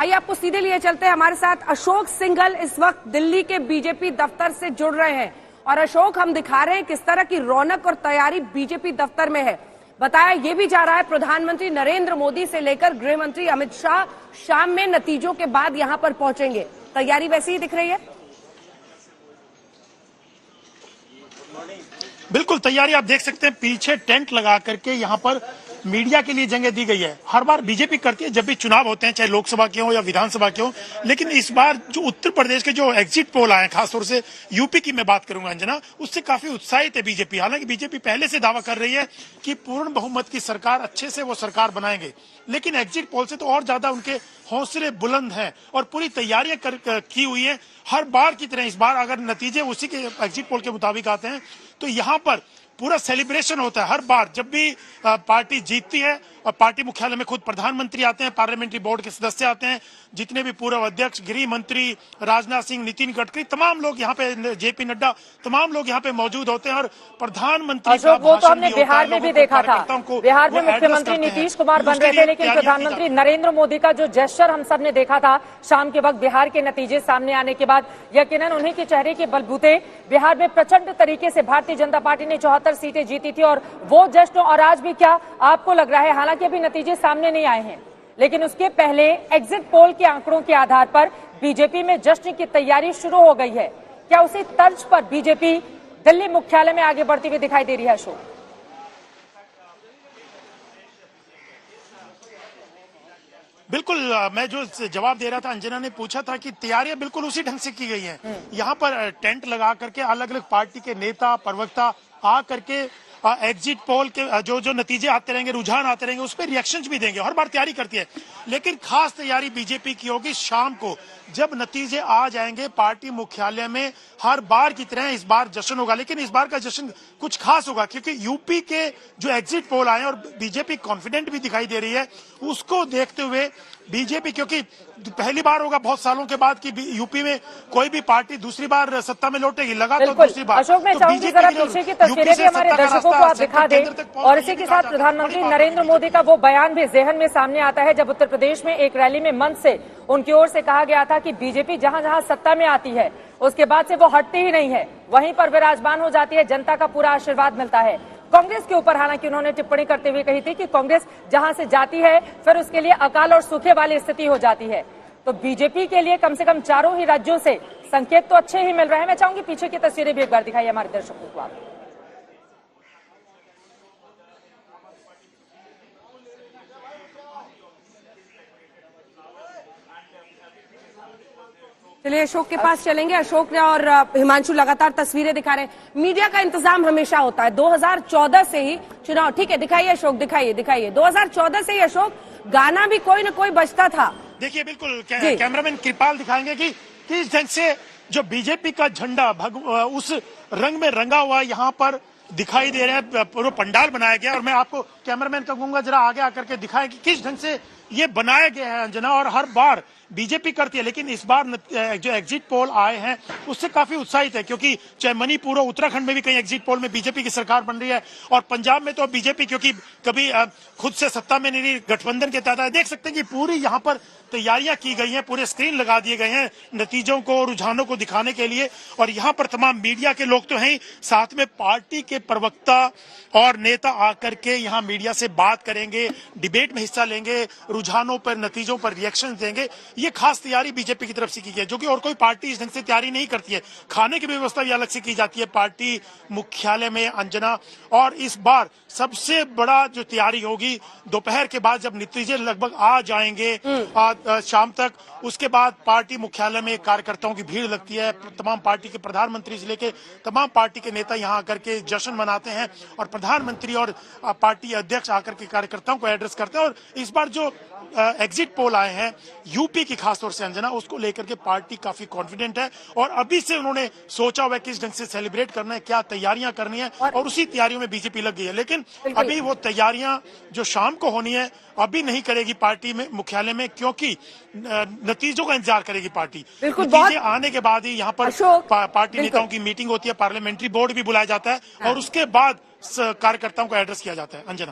आइए आपको सीधे लिए चलते हैं। हमारे साथ अशोक सिंघल इस वक्त दिल्ली के बीजेपी दफ्तर से जुड़ रहे हैं। और अशोक, हम दिखा रहे हैं किस तरह की रौनक और तैयारी बीजेपी दफ्तर में है। बताया ये भी जा रहा है प्रधानमंत्री नरेंद्र मोदी से लेकर गृह मंत्री अमित शाह शाम में नतीजों के बाद यहां पर पहुंचेंगे। तैयारी वैसी ही दिख रही है। बिल्कुल तैयारी आप देख सकते हैं, पीछे टेंट लगा करके यहाँ पर मीडिया के लिए जगह दी गई है। हर बार बीजेपी करती है जब भी चुनाव होते हैं, चाहे लोकसभा के हो या विधानसभा के हो। लेकिन इस बार जो उत्तर प्रदेश के जो एग्जिट पोल आए, खासतौर से यूपी की मैं बात करूंगा अंजना, उससे काफी उत्साहित है बीजेपी। हालांकि बीजेपी पहले से दावा कर रही है कि पूर्ण बहुमत की सरकार, अच्छे से वो सरकार बनाएंगे, लेकिन एग्जिट पोल से तो और ज्यादा उनके हौसले बुलंद हैं और पूरी तैयारियां की हुई है। हर बार की तरह इस बार अगर नतीजे उसी के एग्जिट पोल के मुताबिक आते हैं तो यहाँ पर पूरा सेलिब्रेशन होता है। हर बार जब भी पार्टी जीतती है और पार्टी मुख्यालय में खुद प्रधानमंत्री आते हैं, पार्लियामेंट्री बोर्ड के सदस्य आते हैं, जितने भी पूर्व अध्यक्ष, गृह मंत्री, राजनाथ सिंह, नितिन गडकरी, तमाम लोग यहाँ पे, जेपी नड्डा, तमाम लोग यहाँ पे मौजूद होते हैं। और प्रधानमंत्री का वो तो हमने बिहार में भी देखा था। बिहार में मुख्यमंत्री नीतीश कुमार बन रहे थे, लेकिन प्रधानमंत्री नरेंद्र मोदी का जो जेस्चर हम सब ने देखा था शाम के वक्त बिहार के नतीजे सामने आने के बाद, यकीनन उन्हीं के चेहरे के बलबूते बिहार में प्रचंड तरीके से भारतीय जनता पार्टी ने 74 सीटें जीती थी। और वो जश्न और आज भी क्या आपको लग रहा है, हालांकि अभी नतीजे सामने नहीं आए हैं, लेकिन उसके पहले एग्जिट पोल के आंकड़ों के आधार पर बीजेपी में जश्न की तैयारी शुरू हो गई है। क्या उसी तर्ज पर बीजेपी दिल्ली मुख्यालय में आगे बढ़ती हुई दिखाई दे रही है अशोक? बिल्कुल, मैं जो जवाब दे रहा था, अंजना ने पूछा था कि तैयारियां बिल्कुल उसी ढंग से की गई हैं। यहाँ पर टेंट लगा करके अलग अलग पार्टी के नेता, प्रवक्ता आ करके एग्जिट पोल के जो नतीजे आते रहेंगे, रुझान आते रहेंगे, उस पर रिएक्शंस भी देंगे। हर बार तैयारी करती है, लेकिन खास तैयारी बीजेपी की होगी शाम को जब नतीजे आ जाएंगे पार्टी मुख्यालय में। हर बार की तरह इस बार जश्न होगा, लेकिन इस बार का जश्न कुछ खास होगा क्योंकि यूपी के जो एग्जिट पोल आए और बीजेपी कॉन्फिडेंट भी दिखाई दे रही है, उसको देखते हुए बीजेपी, क्योंकि पहली बार होगा बहुत सालों के बाद कि यूपी में कोई भी पार्टी दूसरी बार सत्ता में लौटेगी, लगातार दूसरी बार। अशोक, मैं चाहूंगी जरा पीछे की तस्वीरें भी हमारे दर्शकों को आप दिखा दें। और इसी के साथ प्रधानमंत्री नरेंद्र मोदी का वो बयान भी जेहन में सामने आता है जब उत्तर प्रदेश में एक रैली में मंच से उनकी ओर से कहा गया था कि बीजेपी जहां जहां सत्ता में आती है उसके बाद से वो हटती ही नहीं है, वहीं पर विराजमान हो जाती है, जनता का पूरा आशीर्वाद मिलता है। कांग्रेस के ऊपर हालांकि उन्होंने टिप्पणी करते हुए कही थी कि कांग्रेस जहां से जाती है फिर उसके लिए अकाल और सूखे वाली स्थिति हो जाती है। तो बीजेपी के लिए कम से कम चारों ही राज्यों से संकेत तो अच्छे ही मिल रहे हैं। मैं चाहूंगी पीछे की तस्वीरें भी एक बार दिखाइए हमारे दर्शकों को आप। चलिए अशोक के पास चलेंगे। अशोक ने और हिमांशु लगातार तस्वीरें दिखा रहे हैं। मीडिया का इंतजाम हमेशा होता है, 2014 से ही चुनाव, ठीक है दिखाइए अशोक, दिखाइए 2014 से ही अशोक गाना भी कोई न कोई बजता था। देखिए बिल्कुल, कैमरामैन कृपाल दिखाएंगे कि किस ढंग से जो बीजेपी का झंडा उस रंग में रंगा हुआ यहाँ पर दिखाई दे रहा है, पूरा पंडाल बनाया गया। और मैं आपको कैमरामैन का कहूंगा जरा आगे आकर के दिखाएं कि किस ढंग से ये बनाया गया है अंजना। और हर बार बीजेपी करती है, लेकिन इस बार जो एग्जिट पोल आए हैं उससे काफी उत्साहित है, क्योंकि चाहे मणिपुर और उत्तराखंड में भी कई एग्जिट पोल में बीजेपी की सरकार बन रही है, और पंजाब में तो बीजेपी क्योंकि कभी खुद से सत्ता में नहीं रही, गठबंधन के तहत है। देख सकते हैं कि पूरी यहाँ पर तैयारियां की गई हैं, पूरे स्क्रीन लगा दिए गए हैं नतीजों को, रुझानों को दिखाने के लिए। और यहाँ पर तमाम मीडिया के लोग तो हैं, साथ में पार्टी के प्रवक्ता और नेता आकर के यहाँ मीडिया से बात करेंगे, डिबेट में हिस्सा लेंगे, रुझानों पर, नतीजों पर रिएक्शन देंगे। ये खास तैयारी बीजेपी की तरफ से की गई है, जो कि और कोई पार्टी इस ढंग से तैयारी नहीं करती है। खाने की व्यवस्था भी अलग से की जाती है पार्टी मुख्यालय में अंजना। और इस बार सबसे बड़ा जो तैयारी होगी दोपहर के बाद जब नतीजे लगभग आ जाएंगे शाम तक, उसके बाद पार्टी मुख्यालय में कार्यकर्ताओं की भीड़ लगती है। तमाम पार्टी के प्रधानमंत्री से लेकर तमाम पार्टी के नेता यहाँ आकर के जश्न मनाते हैं और प्रधानमंत्री और पार्टी अध्यक्ष आकर के कार्यकर्ताओं को एड्रेस करते हैं। और इस बार जो एग्जिट पोल आए हैं यूपी की खासतौर से अंजना, उसको लेकर के पार्टी काफी कॉन्फिडेंट है और अभी से उन्होंने सोचा हुआ है किस ढंग से सेलिब्रेट करना है, क्या तैयारियां करनी है, और उसी तैयारियों में बीजेपी लग गई है। लेकिन अभी वो तैयारियां जो शाम को होनी है अभी नहीं करेगी पार्टी में मुख्यालय में, क्योंकि नतीजों का इंतजार करेगी पार्टी। नतीजे आने के बाद ही यहाँ पर पार्टी नेताओं की मीटिंग होती है, पार्लियामेंट्री बोर्ड भी बुलाया जाता है और उसके बाद कार्यकर्ताओं को एड्रेस किया जाता है अंजना।